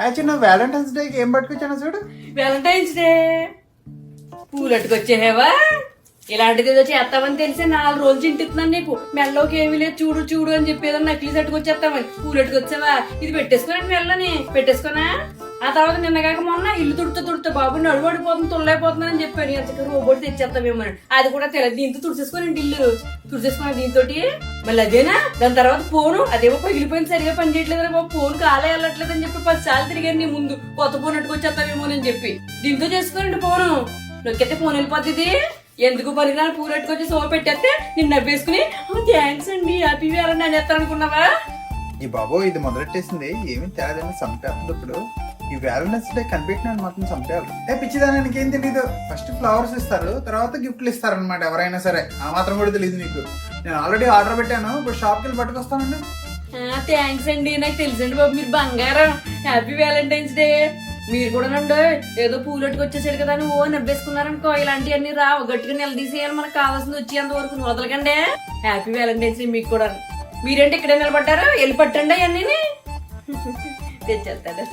Actually నువ్వు Valentine's డేకి ఏం పట్టుకొచ్చాను చూడు. వ్యాలంటైన్స్ డే పూలు అట్టుకొచ్చేవా? ఇలాంటిది ఏదో చేస్తామని తెలిసి 4 రోజులు చింటిస్తున్నాను నీకు. మెల్లోకి ఏమీ లేదు, చూడు చూడు అని చెప్పేదో నక్లీస్ అట్టుకొచ్చేస్తామని. పూలు అట్టుకొచ్చావా? ఇది పెట్టేసుకోనండి మెల్లని పెట్టేసుకోనా? ఆ తర్వాత నిన్నగాక మొన్న ఇల్లు తుడుతా బాబు నడువడిపోతుంది తుల్లైపోతుందని అని చెప్పాను. ఎంతకు రోబోట్ తెచ్చేస్తామేమో అది కూడా తెలియదు. దీంతో తుడిచేసుకోనండి ఇల్లు తుడిచేసుకున్నా దీంతో. మళ్ళీ అదేనా దాని తర్వాత ఫోను అదేమో పగిలిపోయింది సరిగా పని చేయట్లేదు బాబు. ఫోన్ కాలే వెళ్ళట్లేదు అని చెప్పి 10 సార్లు తిరిగాను నీ ముందు. కొత్త ఫోన్ అట్టుకొచ్చేస్తామేమో అని చెప్పి దీంతో చేసుకోనండి ఫోను. నొక్కితే ఫోన్ వెళ్ళిపోతుంది. ఎందుకు పరిణాలు పూలు పెట్టుకొచ్చి సో పెట్టేస్తే నిన్ను నవ్వేసుకుని థ్యాంక్స్ అండి హ్యాపీ వేయాలని నేను ఎత్తాను అనుకున్నావా? ఈ బాబు ఇది మొదలెట్టేసింది ఏమి తేదని చంపేస్తుంది. ఇప్పుడు ఈ వ్యాలంటైన్స్ డే కనిపెట్టినాను మాత్రం చంపేయాలి. పిచ్చిదాన్ని నీకేం తెలీదు. ఫస్ట్ ఫ్లవర్స్ ఇస్తారు, తర్వాత గిఫ్ట్లు ఇస్తారు అనమాట ఎవరైనా సరే. ఆ మాత్రం కూడా తెలియదు నీకు. నేను ఆల్రెడీ ఆర్డర్ పెట్టాను, ఇప్పుడు షాప్కి వెళ్ళి పట్టుకొస్తానండి. థ్యాంక్స్ అండి, నాకు తెలుసండి బాబు మీరు బంగారం. Happy Valentine's day. మీరు కూడా నండు ఏదో పూలెట్టుకు వచ్చేసాడు కదా అని నవ్వేసుకున్నారనుకో. ఇలాంటివన్నీ రావు, గట్టిగా నిలదీసేయాలి. మనకు కావాల్సింది వచ్చేంత వరకు వదలకండి. హ్యాపీ వ్యాలంటైన్స్ డే మీకు కూడా. మీరేంటి ఇక్కడే నిలబడ్డారు? వెళ్ళి పట్టండి అవన్నీ తెచ్చేస్తాడు.